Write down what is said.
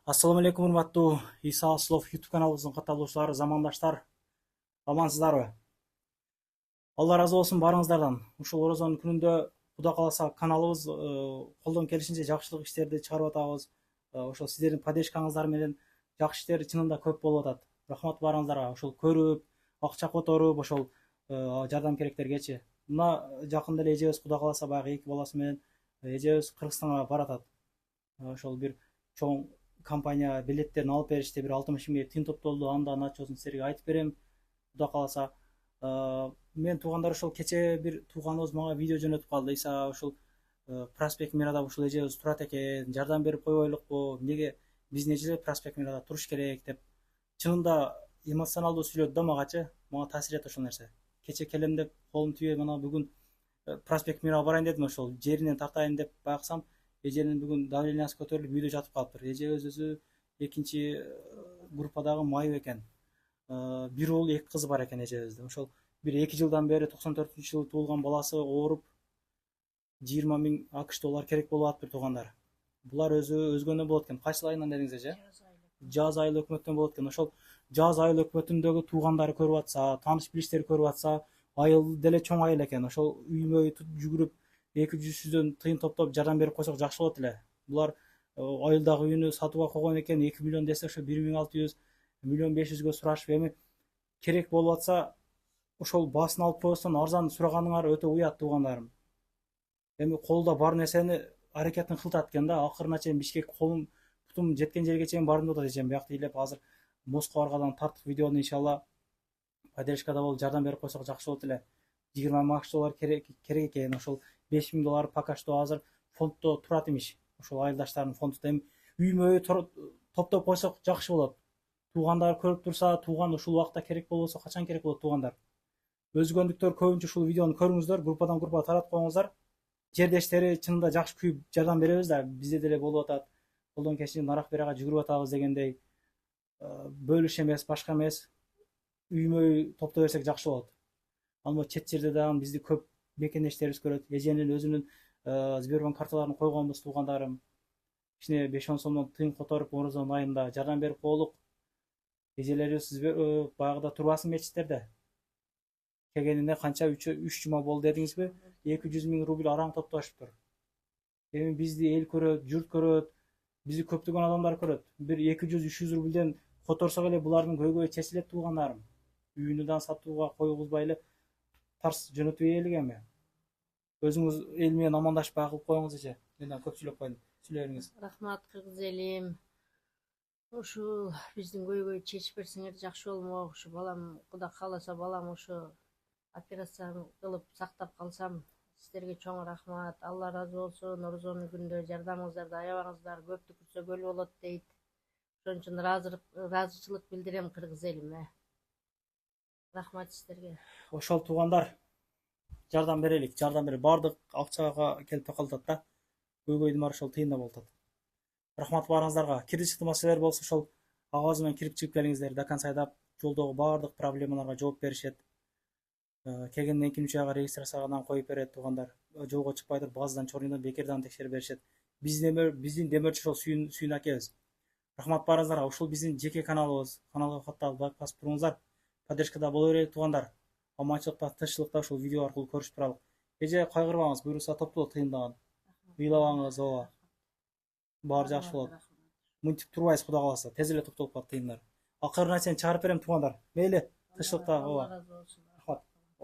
Ассаламу алейкум, урматтуу Иса Аслов YouTube каналыбыздын катталуучулары, замандаштар, амансыздарбы? Алла разы болсун барыңыздардан. Ушул орозонун күнүндө Кудай кааласа каналыбыз колдон келишинче жакшылык иштерди чыгарып атабыз. Ошол сиздердин поддержкаңыздар менен жакшы иштер чынында көп болуп атат. Рахмат барыңыздарга. Ошол көрүп, акча которуп, ошол жардам керектергечи. Мына жакында эле эжебиз Кудай кааласа баягы 2 баласы менен эжебиз Кыргызстанга баратат. Ошол бир чоң компания билеттерин алып беришти, бир 60 миңге тыйын топтолду. Анда начоосун силерге айтып берем. Кудай кааласа, мен туугандар ошол кече бир тууганыбыз мага видео жөнөтүп калды. Иса ушул проспект Мирада ушул эжебиз турат экен, жардам берип койбойлукпу? Эмнеге биздин эжелер проспект Мирада туруш керек деп. Чынында эмоционалдуу сүйлөдү да магачы. Мага таасир этти ошол нерсе. Кече келем деп колум тийбей мына бүгүн проспект Мирага барайын дедим, ошол жеринен тартайын деп байкасам, эженин бүгүн давлениясы көтөрүлүп үйдө жатып калыптыр. Эжебиз өзү экинчи группадагы майып экен. Бир уул 2 кызы бар экен эжебиздин. Ошол бир 2 жылдан бери 94-жылы туулган баласы ооруп 20 миң АКШ доллар керек болуп атыптыр туугандар. Булар өзгөнөн болот экен. Кайсы айынан дедиңиз эже? Жаз айыл өкмөттөн болот экен. Ошол жаз айыл өкмөтүндөгү туугандары көрүп атса, тааныш билиштери көрүп атса, айыл деле чоң айыл экен. Ошол үймө жүгүрүп 200-дөн тыйын топтоп жардам берип койсок жакшы болот эле. Булар айылдагы үйүнү сатууга койгон экен, 2 миллион десе ошо 1600, 1,5 миллионго сурашып, эми керек болуп атса ошол баасын алып койсоң арзан сураганыңар өтө уят туугандарым. Эми колдо бар нерсени аракетин кылтат экен да, акырына чейин Бишкек колум бутум жеткен жерге чейин бардым деп атат эжем. Биякта илеп азыр Москва баргадан тарттык видеону иншалла поддержкада болуп жардам берип койсок жакшы болот эле. 20 миң АКШ доллар керек экен. Ошол 5 миң доллар пока что азыр фонддо турат имиш. Ошол айылдаштардын фонддо эми үймө топтоп койсок жакшы болот. Туугандар көрүп турса, тууган ушул убакта керек болбосо качан керек болот туугандар? Өзгөндүктөр көбүнчө ушул видеону көрүңүздөр, группадан группага таратып коюңуздар. Жердештери чынында жакшы күйүп жардам беребиз да, бизде деле болуп атат. Колдон келишинче нарак берага жүгүрүп атабыз дегендей. Бөлүш эмес, башка эмес. Үймө топтой берсек жакшы болот. Ал чет жерде дагы бизди көп мекендештерибиз көрөт. Эженин өзүнүн Сбербанк карталарын койгонбуз туугандарым. Кичине 5-10 сомдон тыйын которуп, орозонун айында жардам берип коелук. Эжелерибиз баягыда турбасын мечиттерде. Келгенине канча 3 жума болду дедиңизби? 200 миң рубль араң топтошуптур. Эми бизди эл көрөт, журт көрөт, бизди көптөгөн адамдар көрөт. Бир 200-300 рубльден которсок эле булардын көйгөйү чечилет туугандарым. Үйүнү да сатууга койгузбай эле тарс жөнөтпөй элек эми. Өзүңүз эл менен амандашып бай кылып коюңуз эже. Мен көп сүйлөп койдум. Сүйлөңүз. Рахмат кыргыз элим. Ушул биздин көйгөйдү чечип берсеңер жакшы болмок. Ушу балам, Кудай кааласа балам ушу операция кылып сактап калсам, сиздерге чоң рахмат. Алла разы болсун. Орозонун күндө жардамыңыздарды аябаңыздар. Көптү күтсө көл болот дейт. Ошон үчүн ыраазычылык билдирем кыргыз элиме. Рахмат сиздерге. Ошол туугандар жардам берелик, жардам бере. Бардык акчага келип такалып атат да. Көйгөйдүн баары ошол тыйында болуп атат. Рахмат барыңыздарга. Кирди чыкты маселелер болсо ошол агабыз менен кирип чыгып келиңиздер. До конца айдап, жолдогу бардык проблемаларга жооп беришет. Келгенден кийин учагга регистрациядан коюп берет туугандар. Жолго чыкпай туруп базадан чорундан бекерден текшерип беришет. Биздин демөөрчү ошол Сүйүн акебиз. Рахмат барыңыздарга. Ушул биздин жеке каналыбыз. Каналга катталып лайк басып туруңуздар. Поддержкада боло берели туугандар. Аманчылыкта, тынччылыкта ушул видео аркылуу көрүшүп туралык. Эже кайгырбаңыз, буюрса топтолот тыйындаган. Ыйлабаңыз, ооба. Баары жакшы болот. Мынтип турбайбыз Кудай кааласа. Тез эле топтолуп калат тыйындар. Акырына чейин чыгарып берем туугандар. Мейли, тынччылыкта, ооба.